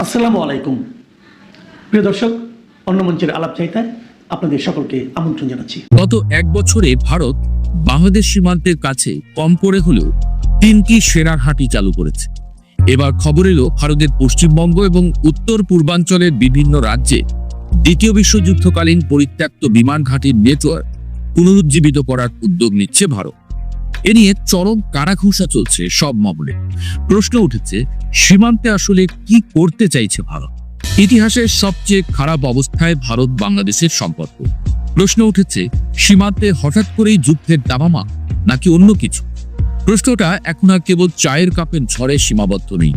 আসসালামু আলাইকুম প্রিয় দর্শক, অন্য মঞ্চের আলাপ চাইতায় আপনাদের সকলকে আমন্ত্রণ জানাচ্ছি। গত এক বছরে ভারত বাংলাদেশ সীমান্তের কাছে কম করে হলেও 3টি সেনার ঘাঁটি চালু করেছে। এবার খবর এলো ভারতের পশ্চিমবঙ্গ এবং উত্তর পূর্বাঞ্চলের বিভিন্ন রাজ্যে দ্বিতীয় বিশ্বযুদ্ধকালীন পরিত্যক্ত বিমান ঘাঁটির নেটওয়ার্ক পুনরুজ্জীবিত করার উদ্যোগ নিচ্ছে ভারত। এ নিয়ে চরম কানাঘুষা চলছে সব মহলে। প্রশ্ন উঠেছে, সীমান্তে আসলে কি করতে চাইছে ভারত? ইতিহাসের সবচেয়ে খারাপ অবস্থায় ভারত বাংলাদেশের সম্পর্ক। প্রশ্ন উঠেছে, সীমান্তে হঠাৎ করেই যুদ্ধের দামামা নাকি অন্য কিছু? প্রশ্নটা এখন আর কেবল চায়ের কাপের ঝড়ে সীমাবদ্ধ নেই।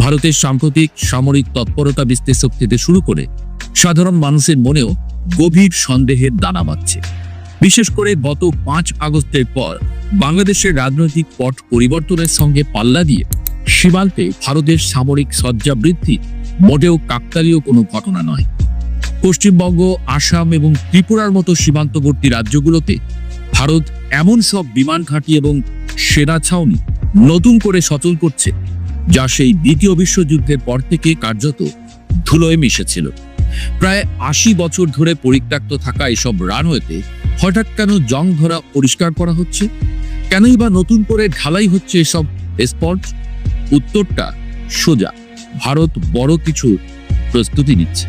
ভারতের সাম্প্রতিক সামরিক তৎপরতা বিশ্লেষক থেকে শুরু করে সাধারণ মানুষের মনেও গভীর সন্দেহের দানা বাঁধছে। বিশেষ করে গত 5 আগস্টের পর বাংলাদেশের রাজনৈতিক পট পরিবর্তনের সঙ্গে পাল্লা দিয়ে সীমান্তে ভারতের সামরিক সজ্জা বৃদ্ধি মোটেও কাকতালীয় কোনো ঘটনা নয়। পশ্চিমবঙ্গ, আসাম এবং ত্রিপুরার মতো সীমান্তবর্তী রাজ্যগুলোতে ভারত এমন সব বিমান ঘাঁটি এবং সেনা ছাউনি নতুন করে সচল করছে, যা সেই দ্বিতীয় বিশ্বযুদ্ধের পর থেকে কার্যত ধুলোয় মিশেছিল। প্রায় 80 বছর ধরে পরিত্যক্ত থাকা এসব রানওয়েতে হঠাৎ কেন জং ধরা পরিষ্কার করা হচ্ছে? কেনই বা নতুন করে ঢালাই হচ্ছে এসব স্পট? উত্তরটা সোজা, ভারত বড় কিছু প্রস্তুতি নিচ্ছে।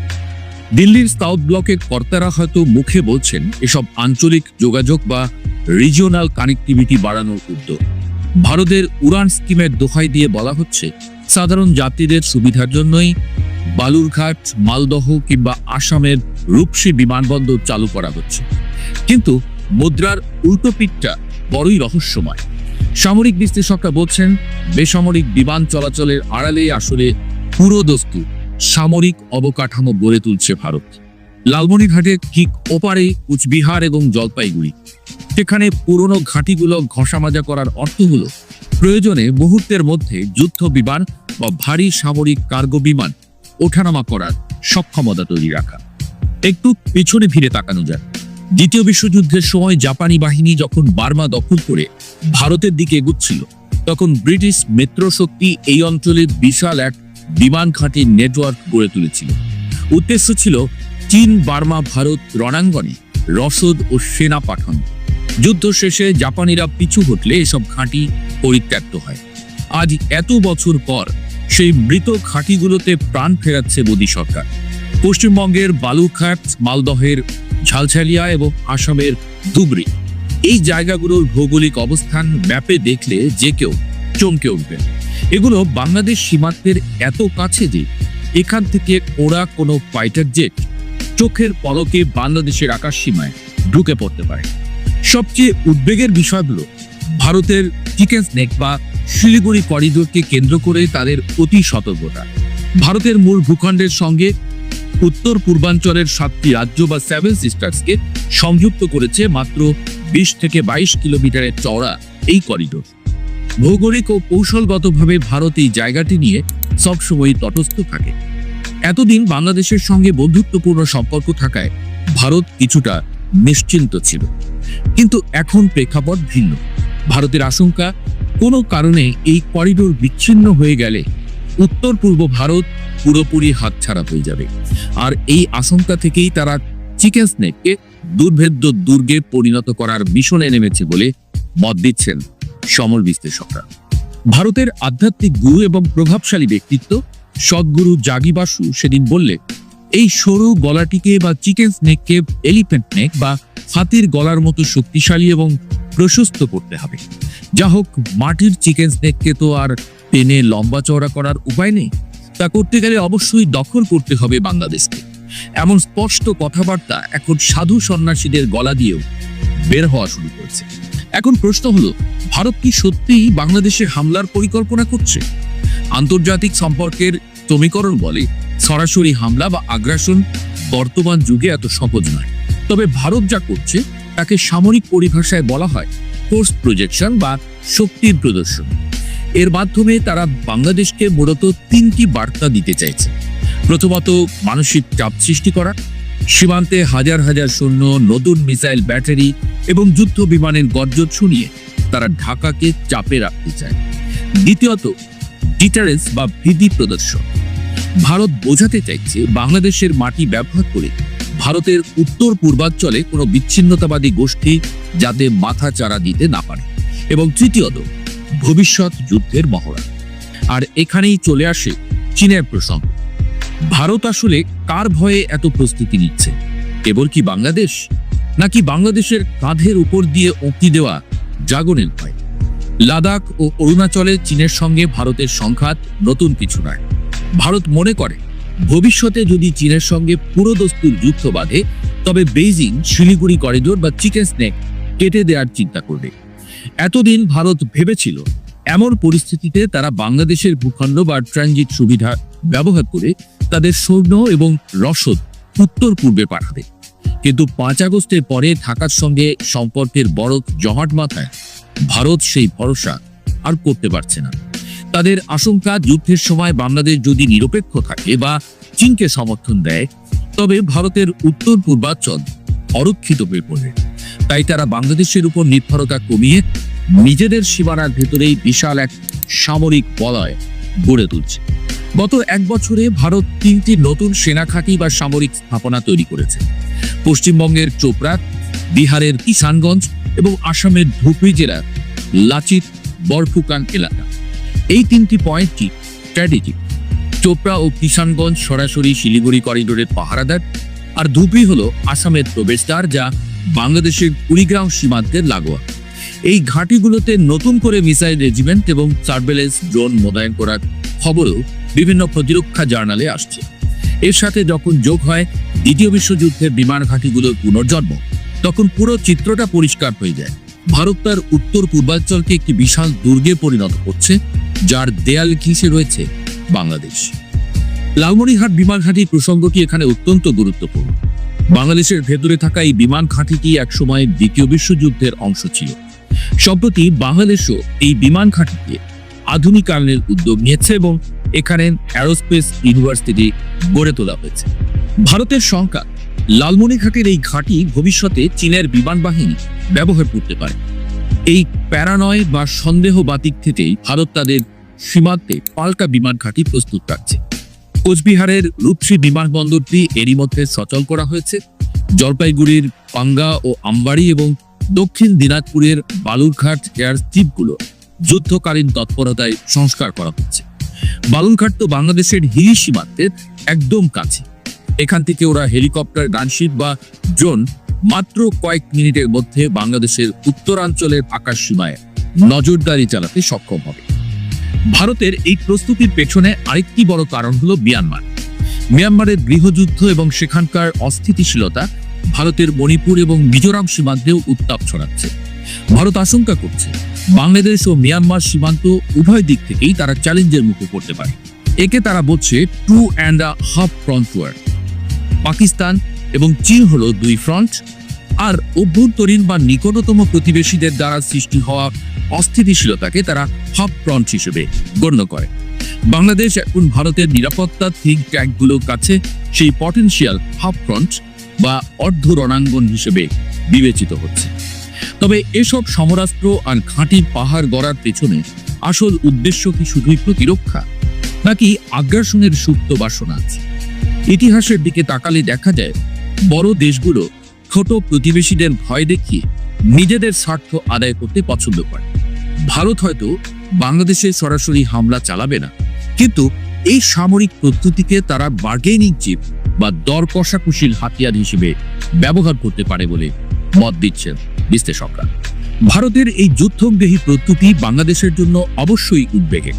দিল্লির সাউথ ব্লকের কর্তারা হয়তো মুখে বলছেন এসব আঞ্চলিক যোগাযোগ বা রিজিওনাল কানেক্টিভিটি বাড়ানোর উদ্যোগ। ভারতের উড়ান স্কিমের দোহাই দিয়ে বলা হচ্ছে সাধারণ যাত্রীদের সুবিধার জন্যই বালুরঘাট, মালদহ কিংবা আসামের রূপসী বিমানবন্দর চালু করা হচ্ছে। কিন্তু মুদ্রার উল্টো পিঠটা বড়ই রহস্যময়। সামরিক বিশ্লেষকরা বলছেন বেসামরিক বিমান চলাচলের আড়ালে আসলে পুরো দস্তু সামরিক অবকাঠামো গড়ে তুলছে ভারত। লালমনিরহাটের ঠিক ওপারে কুচবিহার এবং জলপাইগুড়ি, সেখানে পুরনো ঘাঁটিগুলো ঘষামাজা করার অর্থ হলো প্রয়োজনে মুহূর্তের মধ্যে যুদ্ধ বিমান বা ভারী সামরিক কার্গো বিমান ওঠানামা করার সক্ষমতা তৈরি রাখা। একটু পেছনে ফিরে তাকানো যায়। দ্বিতীয় বিশ্বযুদ্ধের সময় জাপানি বাহিনী যখন বার্মা দখল করে ভারতের দিকে এগুচ্ছিল, তখন ব্রিটিশ মিত্রশক্তি এই অঞ্চলে বিশাল এক বিমান ঘাঁটির নেটওয়ার্ক গড়ে তুলেছিল। উদ্দেশ্য ছিল চীন, বার্মা, ভারত রণাঙ্গনে রসদ ও সেনা পাঠানো। যুদ্ধ শেষে জাপানিরা পিছু হটলে এসব ঘাঁটি পরিত্যক্ত হয়। আজ এত বছর পর সেই মৃত ঘাঁটিগুলোতে প্রাণ ফেরাচ্ছে মোদী সরকার। পশ্চিমবঙ্গের বালুরঘাট, মালদহের ঝালঝালিয়া এবং আসামের ধুবড়ি, এই জায়গাগুলোর ভৌগোলিক অবস্থান ম্যাপে দেখলে যে কেউ চমকে উঠবে। এগুলো বাংলাদেশ সীমান্তের এত কাছে যে এখান থেকে ওরা কোনো ফাইটার জেট চোখের পলকে বাংলাদেশের আকাশ সীমায় ঢুকে পড়তে পারে। সবচেয়ে উদ্বেগের বিষয়গুলো ভারতের চিকেন স্নেক বা শিলিগুড়ি করিডোরকে কেন্দ্র করে তাদের অতি সতর্কতা। ভারতের মূল ভূখণ্ডের সঙ্গে উত্তর পূর্বাঞ্চলের 7টি রাজ্য বা 7 সিস্টার্সকে সংযুক্ত করেছে মাত্র 20 থেকে 22 কিলোমিটারের চওড়া এই করিডোর। ভৌগোলিক ও কৌশলগতভাবে ভারত এই জায়গাটি নিয়ে সবসময় তটস্থ থাকে। এতদিন বাংলাদেশের সঙ্গে বন্ধুত্বপূর্ণ সম্পর্ক থাকায় ভারত কিছুটা নিশ্চিন্ত ছিল। কিন্তু এখন প্রেক্ষাপট ভিন্ন। ভারতের আশঙ্কা, কোনো কারণে এই করিডোর বিচ্ছিন্ন হয়ে গেলে উত্তর পূর্ব ভারত পুরোপুরি হাতছাড়া হয়ে যাবে। আর এই আশঙ্কা থেকেই তারা চিকেন স্নেককে দুর্ভেদ্য দুর্গে পরিণত করার মিশনে নেমেছে বলে মত দিচ্ছেন সমর বিশ্লেষকরা। ভারতের আধ্যাত্মিক গুরু এবং প্রভাবশালী ব্যক্তিত্ব সদ্গুরু জাগি বাসু সেদিন বললে, এই সরু গলাটিকে বা চিকেন স্নেককে এলিফ্যান্ট নেক বা হাতির গলার মতো শক্তিশালী এবং প্রশস্ত করতে হবে। যা হোক, মাটির চিকেন স্নেককে তো আর টেনে লম্বা চওড়া করার উপায় নেই। তা করতে গেলে অবশ্যই দখল করতে হবে বাংলাদেশকে। এমন স্পষ্ট কথাবার্তা এখন সাধু সন্ন্যাসীদের গলা দিয়েও বের হওয়া শুরু করেছে। এখন প্রশ্ন হলো, ভারত কি সত্যিই বাংলাদেশে হামলার পরিকল্পনা করছে? আন্তর্জাতিক সম্পর্কের সমীকরণ বলে সরাসরি হামলা বা আগ্রাসন বর্তমান যুগে এত সহজ নয়। তবে ভারত যা করছে তাকে সামরিক পরিভাষায় বলা হয় ফোর্স প্রজেকশন বা শক্তির প্রদর্শন। এর মাধ্যমে তারা বাংলাদেশকে মূলত 3টি বার্তা দিতে চাইছে। প্রথমত, মানসিক চাপ সৃষ্টি করা। সীমান্তে হাজার হাজার সৈন্য, নতুন মিসাইল ব্যাটারি এবং যুদ্ধ বিমানের গর্জন শুনিয়ে তারা ঢাকাকে চাপে রাখতে চায়। দ্বিতীয়ত, ডিটারেন্স বা ভীতি প্রদর্শন। ভারত বোঝাতে চাইছে বাংলাদেশের মাটি ব্যবহার করে ভারতের উত্তর পূর্বাঞ্চলে কোনো বিচ্ছিন্নতাবাদী গোষ্ঠী যাতে মাথা চারা দিতে না পারে। এবং তৃতীয়ত, ভবিষ্যৎ যুদ্ধের মহড়া। আর এখানেই চলে আসে চীনের প্রসঙ্গ। ভারত আসলে কার ভয়ে এত প্রস্তুতি নিচ্ছে? কেবল কি বাংলাদেশ, নাকি বাংলাদেশের কাঁধের উপর দিয়ে উঁকি দেওয়া ড্রাগনের ভয়? লাদাখ ও অরুণাচলে চীনের সঙ্গে ভারতের সংঘাত নতুন কিছু নয়। ভারত মনে করে ভবিষ্যতে যদি চীনের সঙ্গে পুরোদস্তুর যুদ্ধ বাঁধে, তবে বেইজিং শিলিগুড়ি করিডোর বা চিকেন স্নেক কেটে দেওয়ার চিন্তা করবে। এতদিন ভারত ভেবেছিল এমন পরিস্থিতিতে তারা বাংলাদেশের ভূখণ্ড বা ট্রানজিট সুবিধা ব্যবহার করে তাদের সৈন্য এবং রসদ উত্তর পূর্বে পাঠাবে। কিন্তু 5 আগস্টের পরে ঢাকার সঙ্গে সম্পর্কের বরফ জমাট মাথায় ভারত সেই ভরসা আর করতে পারছে না। তাদের আশঙ্কা, যুদ্ধের সময় বাংলাদেশ যদি নিরপেক্ষ থাকে বা চীনকে সমর্থন দেয়, তবে ভারতের উত্তর পূর্বাঞ্চল অরক্ষিত হয়ে পড়বে। তাই তারা বাংলাদেশের উপর নির্ভরতা কমিয়ে নিজেদের সীমানার ভেতরেই বিশাল এক সামরিক বলয় গড়ে তুলছে। গত 1 বছরে ভারত 3টি নতুন সেনা ঘাঁটি বা সামরিক স্থাপনা তৈরি করেছে। পশ্চিমবঙ্গের চোপড়া, বিহারের কিষানগঞ্জ এবং আসামের ধুবড়ী জেলার লাচিত বরফুকান এলাকা। এই 3টি পয়েন্টটি স্ট্র্যাটেজিক। চোপড়া ও কিষানগঞ্জ সরাসরি শিলিগুড়ি করিডোরের পাহারাদার, আর ধুবড়ী হলো আসামের প্রবেশদ্বার, যা বাংলাদেশের কুড়িগ্রাম সীমান্তের লাগোয়া। এই ঘাঁটিগুলোতে নতুন করে মিসাইল রেজিমেন্ট এবং সার্ভেলেন্স ড্রোন মোতায়েন করার খবরও বিভিন্ন প্রতিরক্ষা জার্নালে আসছে। এর সাথে যখন যোগ হয় দ্বিতীয় বিশ্বযুদ্ধের বিমান ঘাঁটিগুলোর পুনর্জন্ম, তখন পুরো চিত্রটা পরিষ্কার হয়ে যায়। ভারত তার উত্তর পূর্বাঞ্চলকে একটি বিশাল দুর্গে পরিণত করছে, যার দেয়াল ঘিসে রয়েছে বাংলাদেশ। লালমনিরহাট বিমান ঘাঁটির প্রসঙ্গটি এখানে অত্যন্ত গুরুত্বপূর্ণ। বাংলাদেশের ভেতরে থাকা এই বিমান ঘাঁটিটি একসময় দ্বিতীয় বিশ্বযুদ্ধের অংশ ছিল। সম্প্রতি বাংলাদেশও এই বিমান ঘাঁটিকে আধুনিকায়নের উদ্যোগ নিয়েছে এবং এখানে অ্যারোস্পেস ইউনিভার্সিটি গড়ে তোলা হয়েছে। ভারতের শঙ্কা, লালমনিরহাটের এই ঘাঁটি ভবিষ্যতে চীনের বিমান বাহিনী ব্যবহার করতে পারে। এই প্যারানয় বা সন্দেহ বাতিক থেকেই ভারত তাদের সীমান্তে পাল্টা বিমান ঘাঁটি প্রস্তুত রাখছে। কোচবিহারের রূপসী বিমানবন্দরটি এরই মধ্যে সচল করা হয়েছে। জলপাইগুড়ির পাঙ্গা ও আমবাড়ি এবং দক্ষিণ দিনাজপুরের বালুরঘাট এয়ার স্ট্রিপগুলো যুদ্ধকালীন তৎপরতায় সংস্কার করা হচ্ছে। বালুরঘাট তো বাংলাদেশের হিলি সীমান্তের একদম কাছে। এখান থেকে ওরা হেলিকপ্টার, গানশিপ বা ড্রোন মাত্র কয়েক মিনিটের মধ্যে বাংলাদেশের উত্তরাঞ্চলের আকাশ সীমায় নজরদারি চালাতে সক্ষম হবে। ভারতের এই প্রস্তুতির পেছনে আরেকটি বড় কারণ হলো মিয়ানমারের গৃহযুদ্ধ এবং সেখানকার অস্থিতিশীলতা ভারতের মণিপুর এবং মিজোরাম সীমান্তেও উত্তাপ ছড়াচ্ছে। ভারত আশঙ্কা করছে বাংলাদেশ ও মিয়ানমার সীমান্ত উভয় দিক থেকেই তারা চ্যালেঞ্জের মুখে পড়তে পারে। একে তারা বলছে 2 and a half front war। Pakistan এবং চীন হলো 2 ফ্রন্ট, আর অভ্যন্তরীণ বা নিকটতম প্রতিবেশীদের দ্বারা সৃষ্টি হওয়া অস্থিতিশীলতাকে তারা হাফ ফ্রন্ট হিসেবে গণ্য করে। বাংলাদেশ এখন ভারতের নিরাপত্তা থিঙ্ক ট্যাঙ্কগুলোর কাছে সেই পটেনশিয়াল হাফ ফ্রন্ট বা অর্ধ রণাঙ্গন হিসেবে বিবেচিত হচ্ছে। তবে এসব সমরাস্ত্র আর ঘাঁটি পাহাড় গড়ার পেছনে আসল উদ্দেশ্য কি শুধুই প্রতিরক্ষা, নাকি আগ্রাসনের সুপ্ত বাসনা আছে? ইতিহাসের দিকে তাকালে দেখা যায় বড় দেশগুলো ছোট প্রতিবেশীদের ভয় দেখিয়ে নিজেদের স্বার্থ আদায় করতে পছন্দ করে। ভারত হয়তো বাংলাদেশে সরাসরি হামলা চালাবে না, কিন্তু এই সামরিক প্রস্তুতিকে তারা বার্গেনিং চিপ বা দর কষাকষির হাতিয়ার হিসেবে ব্যবহার করতে পারে বলে মত দিচ্ছেন বিশ্লেষকরা। ভারতের এই যুদ্ধংদেহী প্রস্তুতি বাংলাদেশের জন্য অবশ্যই উদ্বেগের,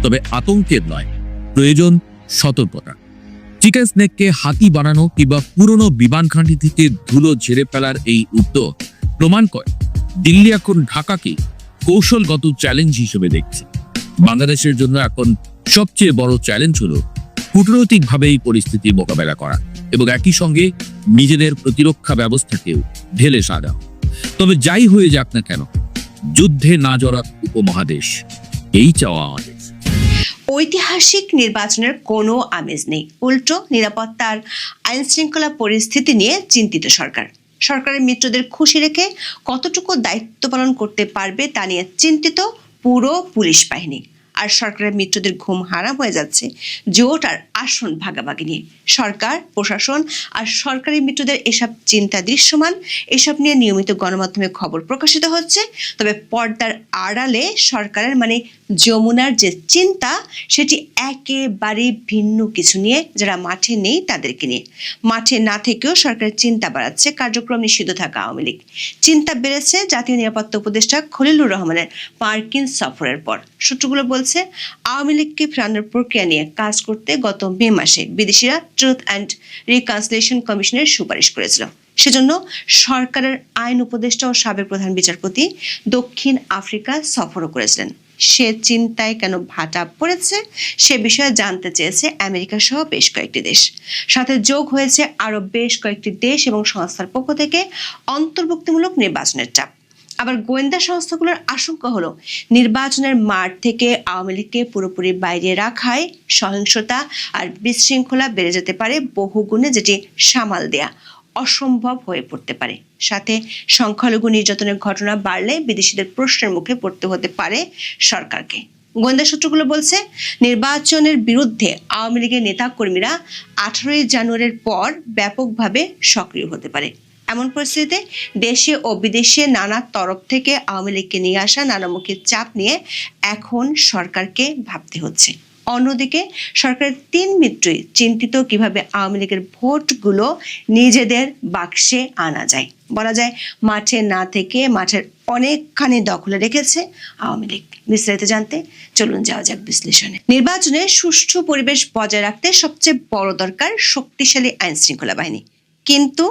তবে আতঙ্কের নয়, প্রয়োজন সতর্কতা। চিকেন স্নেককে হাতি বানানো কিংবা পুরনো বিমান ঘাঁটি থেকে ধুলো ঝেড়ে ফেলার এই উদ্যোগ প্রমাণ করে দিল্লি এখন ঢাকাকে কৌশলগত চ্যালেঞ্জ হিসেবে দেখছে। বাংলাদেশের জন্য এখন সবচেয়ে বড় চ্যালেঞ্জ হলো কূটনৈতিকভাবে এই পরিস্থিতি মোকাবেলা করা এবং একই সঙ্গে নিজেদের প্রতিরক্ষা ব্যবস্থাকেও ঢেলে সাজানো। তবে যাই হয়ে যাক না কেন, যুদ্ধে না জড়াক উপমহাদেশ, এই চাওয়া আমাদের। ঐতিহাসিক নির্বাচনের কোনো আমেজ নেই, উল্টো নিরাপত্তার আইন শৃঙ্খলা পরিস্থিতি নিয়ে চিন্তিত সরকার। সরকারের মিত্রদের খুশি রেখে কতটুকু দায়িত্ব পালন করতে পারবে তা নিয়ে চিন্তিত পুরো পুলিশ বাহিনী। আর সরকারের মিত্রদের ঘুম হারাম হয়ে যাচ্ছে জোট আর আসন ভাগাভাগি নিয়ে। সরকার, প্রশাসন আর সরকারি মিত্রদের এসব চিন্তা দৃশ্যমান। এসব নিয়ে নিয়মিত গণমাধ্যমে খবর প্রকাশিত হচ্ছে। তবে পর্দার আড়ালে সরকারের মানে যমুনার যে চিন্তা, সেটি একেবারে ভিন্ন কিছু নিয়ে, যারা মাঠে নেই তাদেরকে নিয়ে। মাঠে না থেকেও সরকারের চিন্তা বাড়াচ্ছে কার্যক্রম নিষিদ্ধ থাকা আওয়ামী লীগ। চিন্তা বেড়েছে জাতীয় নিরাপত্তা উপদেষ্টা খলিলুর রহমানের মার্কিন সফরের পর। সূত্রগুলো বলছে, আওয়ামী লীগকে ফেরানোর প্রক্রিয়া নিয়ে কাজ করতে গত মে মাসে বিদেশিরা ট্রুথ অ্যান্ড রিকনসিলিয়েশন কমিশনের সুপারিশ করেছিল। সেজন্য সরকারের আইন উপদেষ্টা ও সাবেক প্রধান বিচারপতি দক্ষিণ আফ্রিকা সফরও করেছিলেন। সে চিন্তায় কেন ভাটা পড়েছে সে বিষয়ে জানতে চেয়েছে আমেরিকা সহ বেশ কয়েকটি দেশ। সাথে যোগ হয়েছে আরো বেশ কয়েকটি দেশ এবং সংস্থার পক্ষ থেকে অন্তর্ভুক্তিমূলক নির্বাচনের চাপ। আবার গোয়েন্দা সংস্থাগুলোর আশঙ্কা হলো, নির্বাচনের মাঠ থেকে আওয়ামী লীগকে পুরোপুরি বাইরে রাখায় সহিংসতা আর বিশৃঙ্খলা বেড়ে যেতে পারে বহুগুণে, যেটি সামাল দেয়া অসম্ভব হয়ে পড়তে পারে। সাথে সংখ্যালঘু নির্যাতনের ঘটনা বাড়লে বিদেশিদের প্রশ্নের মুখে পড়তে হতে পারে সরকারকে। গোয়েন্দা সূত্রগুলো বলছে, নির্বাচনের বিরুদ্ধে আওয়ামী লীগের নেতা কর্মীরা 18 জানুয়ারির পর ব্যাপকভাবে সক্রিয় হতে পারে। এমন পরিস্থিতিতে দেশে ও বিদেশে নানা তরফ থেকে আওয়ামী লীগকে নিয়ে আসা নানামুখী চাপ নিয়ে এখন সরকারকে ভাবতে হচ্ছে। অন্যদিকে সরকারের 3 মিত্রই চিন্তিত কিভাবে আওয়ামী লীগের ভোটগুলো নিজেদের বাক্সে আনা যায়। বলা যায়, মাঠে না থেকে মাঠের অনেকখানি দখলে রেখেছে আওয়ামী লীগ। বিস্তারিত জানতে চলুন যাওয়া যাক বিশ্লেষণে। নির্বাচনে সুষ্ঠু পরিবেশ বজায় রাখতে সবচেয়ে বড় দরকার শক্তিশালী আইন শৃঙ্খলা বাহিনী। কিন্তু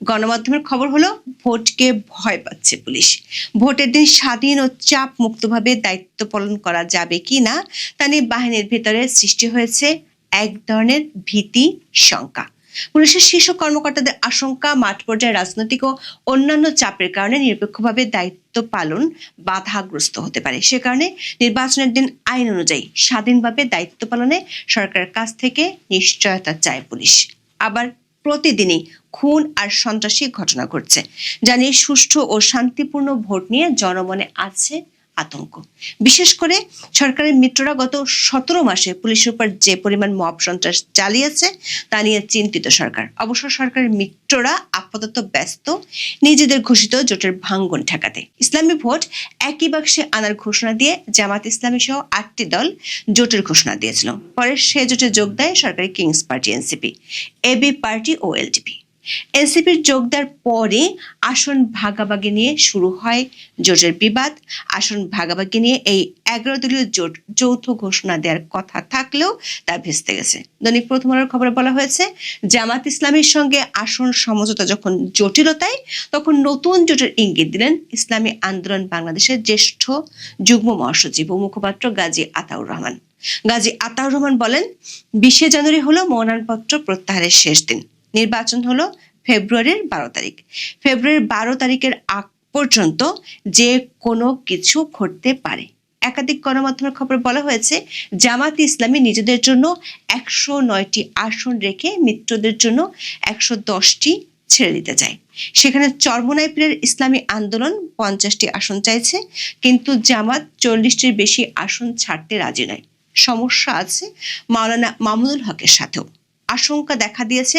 গণমাধ্যমের খবর হলো, ভোটকে ভয় পাচ্ছে পুলিশ। ভোটের দিন স্বাধীন ও চাপ মুক্তভাবে দায়িত্ব পালন করা যাবে কিনা তা নিয়ে বাহিনীর ভেতরে সৃষ্টি হয়েছে এক ধরনের ভীতি, শঙ্কা। পুলিশের শীর্ষ কর্মকর্তাদের আশঙ্কা, মাঠ পর্যায়ে রাজনৈতিক ও অন্যান্য চাপের কারণে নিরপেক্ষভাবে দায়িত্ব পালন বাধাগ্রস্ত হতে পারে। সে কারণে নির্বাচনের দিন আইন অনুযায়ী স্বাধীনভাবে দায়িত্ব পালনে সরকারের কাছ থেকে নিশ্চয়তা চায় পুলিশ। আবার প্রতিদিনই খুন আর সন্ত্রাসী ঘটনা ঘটছে, যা নিয়ে সুষ্ঠু ও শান্তিপূর্ণ ভোট নিয়ে জনমনে আছে আতঙ্ক। বিশেষ করে সরকারের মিত্ররা গত 17 মাসে পুলিশের উপর যে পরিমাণ মব সন্ত্রাস চালিয়েছে তা নিয়ে চিন্তিত সরকার। অবশ্য সরকারের মিত্ররা আপাতত ব্যস্ত নিজেদের ঘোষিত জোটের ভাঙ্গন ঠেকাতে। ইসলামী ভোট একই বাক্সে আনার ঘোষণা দিয়ে জামাত ইসলামী সহ 8টি দল জোটের ঘোষণা দিয়েছিল। পরে সে জোটে যোগ দেয় সরকারি king's party, NCP, AB party ও এলডিপি। এনসিপির যোগ দেওয়ার পরে আসন ভাগাভাগি নিয়ে শুরু হয় জোটের বিবাদ। আসন ভাগাভাগি নিয়ে এই 11 দলীয় জোট যৌথ ঘোষণা দেওয়ার কথা থাকলেও তা ভেস্তে গেছে। দৈনিক প্রথম আলোর খবরে বলা হয়েছে, জামাত ইসলামীর সঙ্গে আসন সমঝোতা যখন জটিলতায়, তখন নতুন জোটের ইঙ্গিত দিলেন ইসলামী আন্দোলন বাংলাদেশের জ্যেষ্ঠ যুগ্ম মহাসচিব ও মুখপাত্র গাজী আতাউর রহমান। গাজী আতাউর রহমান বলেন, 20 জানুয়ারি হলো মনোনয়নপত্র প্রত্যাহারের শেষ দিন। নির্বাচন হলো ফেব্রুয়ারির 12 তারিখ। ফেব্রুয়ারির 12 তারিখের আগ পর্যন্ত যে কোনো কিছু ঘটতে পারে। একাধিক গণমাধ্যমের খবর বলা হয়েছে, জামাত ইসলামী নিজেদের জন্য 109টি আসন রেখে মিত্রদের জন্য 110টি ছেড়ে দিতে চায়। সেখানে চরমোনাই পীরের ইসলামী আন্দোলন 50টি আসন চাইছে, কিন্তু জামাত 40টির বেশি আসন ছাড়তে রাজি নয়। সমস্যা আছে মাওলানা মামুনুল হকের সাথেও। আশঙ্কা দেখা দিয়েছে,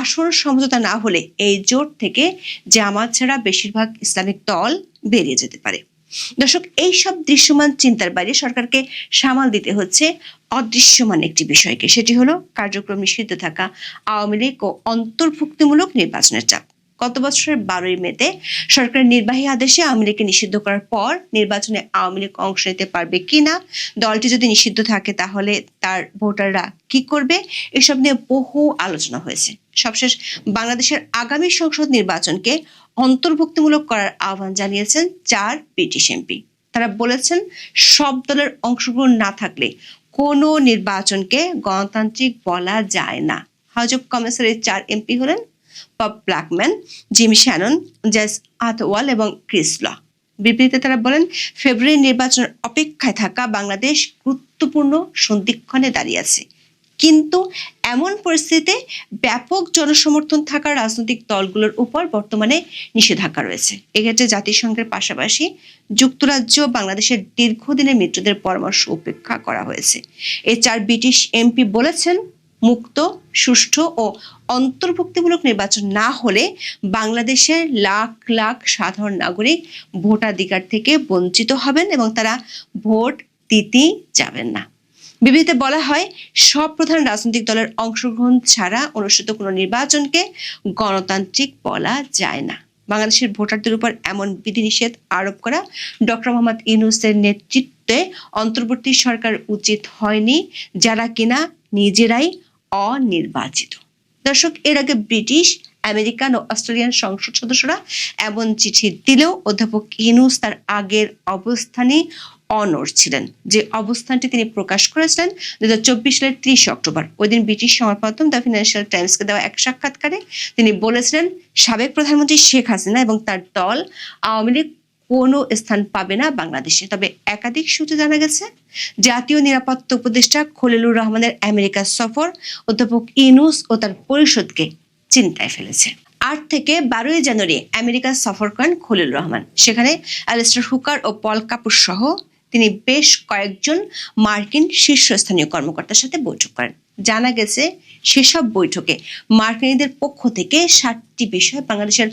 আসন সমঝোতা না হলে এই জোট থেকে জামাত ছাড়া বেশিরভাগ ইসলামিক দল বেরিয়ে যেতে পারে। দর্শক, এই সব দৃশ্যমান চিন্তার বাইরে সরকারকে সামাল দিতে হচ্ছে অদৃশ্যমান একটি বিষয়কে। সেটি হলো কার্যক্রম নিষিদ্ধ থাকা আওয়ামী লীগ ও অন্তর্ভুক্তিমূলক নির্বাচনের চাপ। গত বছরের 12 মেতে সরকারের নির্বাহী আদেশে আওয়ামী লীগকে নিষিদ্ধ করার পর নির্বাচনে আওয়ামী লীগ অংশ নিতে পারবে কিনা, দলটি যদি নিষিদ্ধ থাকে তাহলে তার ভোটাররা কি করবে, এসব নিয়ে বহু আলোচনা হয়েছে। সবশেষ বাংলাদেশের আগামী সংসদ নির্বাচনকে অন্তর্ভুক্তিমূলক করার আহ্বান জানিয়েছেন 4 ব্রিটিশ এমপি। তারা বলেছেন, সব দলের অংশগ্রহণ না থাকলে কোনো নির্বাচনকে গণতান্ত্রিক বলা যায় না। হাউস অব কমন্সের 4 এমপি হলেন Pop Blackman, Jimmy Shannon, Jas Atwal এবং ক্রিস ল। বিবৃতিতে তারা বলেন, ফেব্রুয়ারি নির্বাচনের অপেক্ষায় থাকা বাংলাদেশ গুরুত্বপূর্ণ সন্ধিক্ষণে দাঁড়িয়ে আছে। কিন্তু এমন পরিস্থিতিতে ব্যাপক জনসমর্থন থাকা রাজনৈতিক দলগুলোর উপর বর্তমানে নিষেধাজ্ঞা রয়েছে। এক্ষেত্রে জাতিসংঘের পাশাপাশি যুক্তরাজ্য বাংলাদেশের দীর্ঘদিনের মিত্রদের পরামর্শ উপেক্ষা করা হয়েছে। এই 4 ব্রিটিশ এমপি বলেছেন, মুক্ত, সুষ্ঠু ও অন্তর্ভুক্তিমূলক নির্বাচন না হলে বাংলাদেশের লাখ লাখ সাধারণ নাগরিক ভোটাধিকার থেকে বঞ্চিত হবেন এবং তারা ভোট দিতেই যাবেন না। বিবৃতিতে বলা হয়, সব প্রধান রাজনৈতিক দলের অংশগ্রহণ ছাড়া অনুষ্ঠিত কোনো নির্বাচনকে গণতান্ত্রিক বলা যায় না। বাংলাদেশের ভোটারদের উপর এমন বিধিনিষেধ আরোপ করা ডক্টর মোহাম্মদ ইউনূসের নেতৃত্বে অন্তর্বর্তী সরকার উচিত হয়নি, যারা কিনা নিজেরাই অনির্বাচিত। দর্শক, এর আগে ব্রিটিশ, আমেরিকান ও অস্ট্রেলিয়ান সংসদ সদস্যরা এমন চিঠি দিলেও অধ্যাপক ইউনূস তার আগের অবস্থানে অনড় ছিলেন, যে অবস্থানটি তিনি প্রকাশ করেছিলেন 2024 সালের 30 অক্টোবর। ওই দিন ব্রিটিশ সংবাদ মাধ্যম দ্য ফিনান্সিয়াল টাইমসকে দেওয়া এক সাক্ষাৎকারে তিনি বলেছিলেন, সাবেক প্রধানমন্ত্রী শেখ হাসিনা এবং তার দল আওয়ামী লীগ কোনো স্থান পাবে না বাংলাদেশে। তবে একাধিক সূত্রে জানা গেছে, জাতীয় নিরাপত্তা উপদেষ্টা খলিলুর রহমানের আমেরিকা সফর অধ্যাপক ইউনূস ও তার পরিষদকে চিন্তায় ফেলেছে। 8 থেকে 12 জানুয়ারি আমেরিকা সফর করেন খলিলুর রহমান। সেখানে অ্যালিস্টার হুকার ও পল কাপুর সহ তিনি বেশ কয়েকজন মার্কিন শীর্ষস্থানীয় কর্মকর্তার সাথে বৈঠক করেন। জানা গেছে, সেসব বৈঠকে মার্কিনীদের পক্ষ থেকে 7টি বিষয় বাংলাদেশের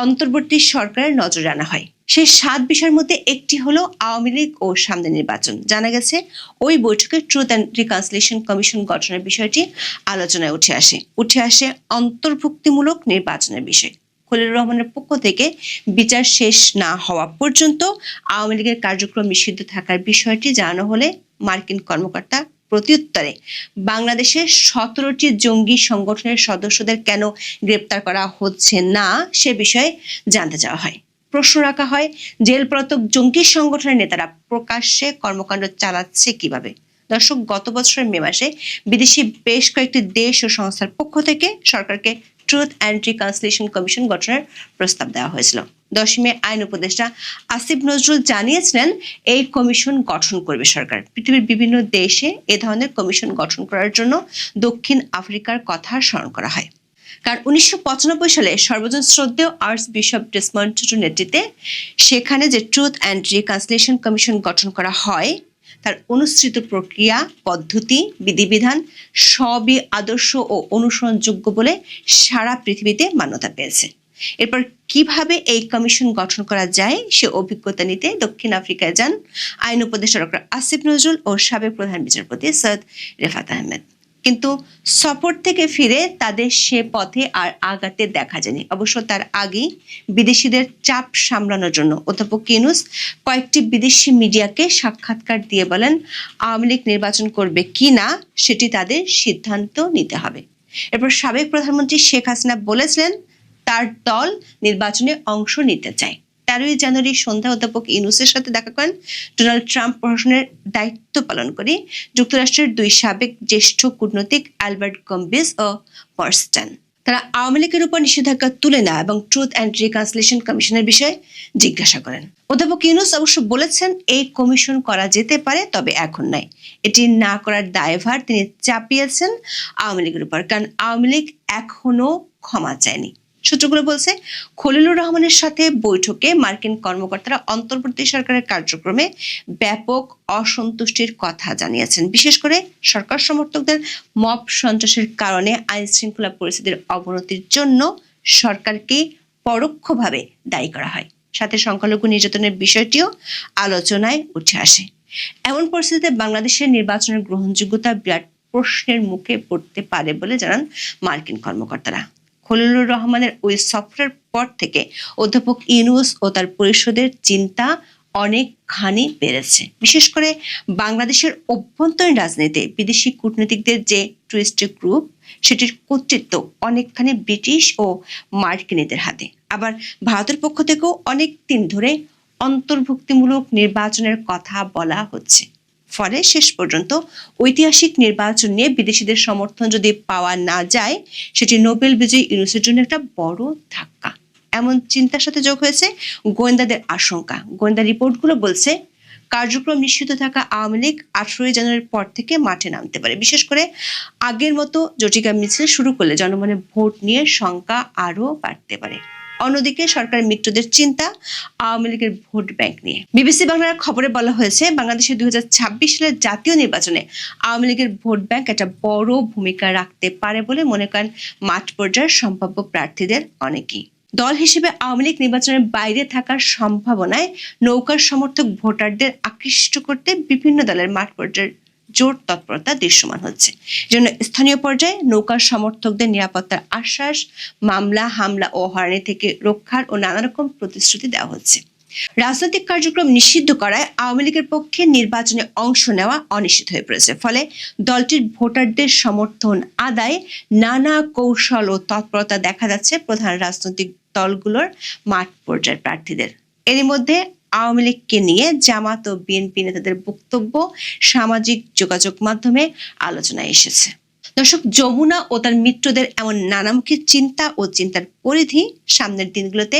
অন্তর্বর্তী সরকারের নজরে আনা হয়। সেই 7 বিষয়ের মধ্যে একটি হলো আওয়ামী লীগ ও সামনে নির্বাচন। জানা গেছে, ওই বৈঠকে ট্রুথ অ্যান্ড রিকনসিলিয়েশন কমিশন গঠনের বিষয়টি আলোচনায় উঠে আসে অন্তর্ভুক্তিমূলক নির্বাচনের বিষয়। খলিলুর রহমানের পক্ষ থেকে বিচার শেষ না হওয়া পর্যন্ত আওয়ামী লীগের কার্যক্রম নিষিদ্ধ থাকার বিষয়টি জানানো হলে মার্কিন কর্মকর্তা প্রত্যুত্তরে বাংলাদেশের 17টি জঙ্গি সংগঠনের সদস্যদের কেন গ্রেপ্তার করা হচ্ছে না সে বিষয়ে জানতে চাওয়া হয়। প্রশ্ন রাখা হয়, জেলপলাতক জঙ্গি সংগঠনের নেতারা প্রকাশ্যে কর্মকাণ্ড চালাচ্ছে কিভাবে? দর্শক, গত বছরের মে মাসে বিদেশি বেশ কয়েকটি দেশ ও সংস্থার পক্ষ থেকে সরকারকে ট্রুথ অ্যান্ড রিকনসিলিয়েশন কমিশন গঠনের প্রস্তাব দেওয়া হয়েছিল। 10 মে আইন উপদেষ্টা আসিফ নজরুল জানিয়েছিলেন, এই কমিশন গঠন করবে সরকার। পৃথিবীর বিভিন্ন দেশে এ ধরনের কমিশন গঠন করার জন্য দক্ষিণ আফ্রিকার কথা স্মরণ করা হয়। কারণ 1995 সালে সর্বজন শ্রদ্ধেয় আর্চ বিশপ ডেসমন্ড টুটুর নেতৃত্বে সেখানে যে ট্রুথ অ্যান্ড রিকনসিলিয়েশন কমিশন গঠন করা হয়, তার অনুসৃত প্রক্রিয়া, পদ্ধতি, বিধিবিধান সবই আদর্শ ও অনুসরণযোগ্য বলে সারা পৃথিবীতে মান্যতা পেয়েছে। এরপর কিভাবে এই কমিশন গঠন করা যায় সে অভিজ্ঞতা নিতে দক্ষিণ আফ্রিকায় যান আইন উপদেষ্টা ডক্টর আসিফ নজরুল ও সাবেক প্রধান বিচারপতি সৈয়দ রেফাত আহমেদ। কিন্তু সফর থেকে ফিরে তাদের সে পথে আর আগাতে দেখা যায়নি। অবশ্য তার আগেই বিদেশিদের চাপ সামলানোর জন্য অধ্যাপক ইউনূস কয়েকটি বিদেশি মিডিয়াকে সাক্ষাৎকার দিয়ে বলেন, আওয়ামী লীগ নির্বাচন করবে কি না সেটি তাদের সিদ্ধান্ত নিতে হবে। এরপর সাবেক প্রধানমন্ত্রী শেখ হাসিনা বলেছিলেন, তার দল নির্বাচনে অংশ নিতে চায়। 13 জানুয়ারি সন্ধ্যা অধ্যাপক ইউনূসের সাথে দেখা করেন ডোনাল্ড ট্রাম্প প্রশাসনের দায়িত্ব পালন করে যুক্তরাষ্ট্রের 2 সাবেক জ্যেষ্ঠ কূটনৈতিক অ্যালবার্ট গম্বিস ও পার্স্টন। তারা আওয়ামী লীগের উপর নিষেধাজ্ঞা তুলে নেওয়া এবং ট্রুথ অ্যান্ড রিকনসিলিয়েশন কমিশনের বিষয়ে জিজ্ঞাসা করেন। অধ্যাপক ইউনূস অবশ্য বলেছেন, এই কমিশন করা যেতে পারে, তবে এখন নয়। এটি না করার দায়ভার তিনি চাপিয়েছেন আওয়ামী লীগের উপর, কারণ আওয়ামী লীগ এখনো ক্ষমা চায়নি। সূত্রগুলো বলছে, খলিলুর রহমানের সাথে বৈঠকে মার্কিন কর্মকর্তারা অন্তর্বর্তী সরকারের কার্যক্রমে ব্যাপক অসন্তুষ্টির কথা জানিয়েছেন। বিশেষ করে সরকার সমর্থকদের মব সন্ত্রাসের কারণে আইন শৃঙ্খলা পরিস্থিতির অবনতির জন্য সরকারকে পরোক্ষভাবে দায়ী করা হয়। সাথে সংখ্যালঘু নির্যাতনের বিষয়টিও আলোচনায় উঠে আসে। এমন পরিস্থিতিতে বাংলাদেশের নির্বাচনের গ্রহণযোগ্যতা বিরাট প্রশ্নের মুখে পড়তে পারে বলে জানান মার্কিন কর্মকর্তারা। খলিলুর রহমানের ওই সফরের পর থেকে অধ্যাপক ইউনূস ও তার পরিষদের চিন্তা অনেকখানি বেড়েছে। বিশেষ করে বাংলাদেশের অভ্যন্তরীণ রাজনীতিতে বিদেশি কূটনীতিকদের যে টুইস্ট গ্রুপ, সেটির কর্তৃত্ব অনেকখানি ব্রিটিশ ও মার্কিনীদের হাতে। আবার ভারতের পক্ষ থেকেও অনেক দিন ধরে অন্তর্ভুক্তিমূলক নির্বাচনের কথা বলা হচ্ছে। ফলে শেষ পর্যন্ত ঐতিহাসিক নির্বাচন নিয়ে বিদেশিদের সমর্থন যদি পাওয়া না যায়, সেটি নোবেল বিজয়ী ইউনূসের জন্য একটা বড় ধাক্কা। এমন চিন্তার সাথে যোগ হয়েছে গোয়েন্দাদের আশঙ্কা। গোয়েন্দা রিপোর্টগুলো বলছে, কার্যক্রম নিষিদ্ধ থাকা আওয়ামী লীগ 18 জানুয়ারির পর থেকে মাঠে নামতে পারে। বিশেষ করে আগের মতো জটিকা মিছিল শুরু করলে জনমনে ভোট নিয়ে শঙ্কা আরও বাড়তে পারে। অন্যদিকে সরকারের মিত্রদের চিন্তা আওয়ামী লীগের ভোট ব্যাংক নিয়ে। বিবিসি বাংলার খবরে বলা হয়েছে, বাংলাদেশের 2026 সালের জাতীয় নির্বাচনে আওয়ামী লীগের ভোট ব্যাংক একটা বড় ভূমিকা রাখতে পারে বলে মনে করেন মাঠ পর্যায়ের সম্ভাব্য প্রার্থীদের অনেকেই। দল হিসেবে আওয়ামী লীগ নির্বাচনের বাইরে থাকার সম্ভাবনায় নৌকার সমর্থক ভোটারদের আকৃষ্ট করতে বিভিন্ন দলের মাঠ পর্যায়ের জোর তৎপরতা দৃশ্যমান হচ্ছে। জন্য স্থানীয় পর্যায়ে নৌকার সমর্থকদের নিরাপত্তার আশ্বাস, মামলা, হামলা ও হয়রানি থেকে রক্ষার ও নানা রকম প্রতিশ্রুতি দেওয়া হচ্ছে। রাজনৈতিক কার্যক্রম নিষিদ্ধ করায় আওয়ামী লীগের পক্ষে নির্বাচনে অংশ নেওয়া অনিশ্চিত হয়ে পড়েছে। ফলে দলটির ভোটারদের সমর্থন আদায়ে নানা কৌশল ও তৎপরতা দেখা যাচ্ছে প্রধান রাজনৈতিক দলগুলোর মাঠ পর্যায়ের প্রার্থীদের। এরই মধ্যে আওয়ামী লীগকে নিয়ে জামাত ও বিএনপি নেতাদের বক্তব্য সামাজিক যোগাযোগ মাধ্যমে আলোচনায় এসেছে। দর্শক, যমুনা ও তার মিত্রদের এমন নানামুখী চিন্তা ও চিন্তার পরিধি সামনের দিনগুলোতে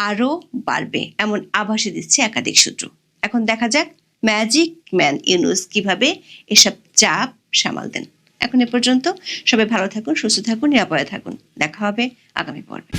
আরো বাড়বে এমন আভাসই দিচ্ছে একাধিক সূত্র। এখন দেখা যাক ম্যাজিক ম্যান ইউনূস কিভাবে এসব চাপ সামাল দেন। এখন এ পর্যন্ত সবাই ভালো থাকুন, সুস্থ থাকুন, নিরাপদে থাকুন। দেখা হবে আগামী পর্বে।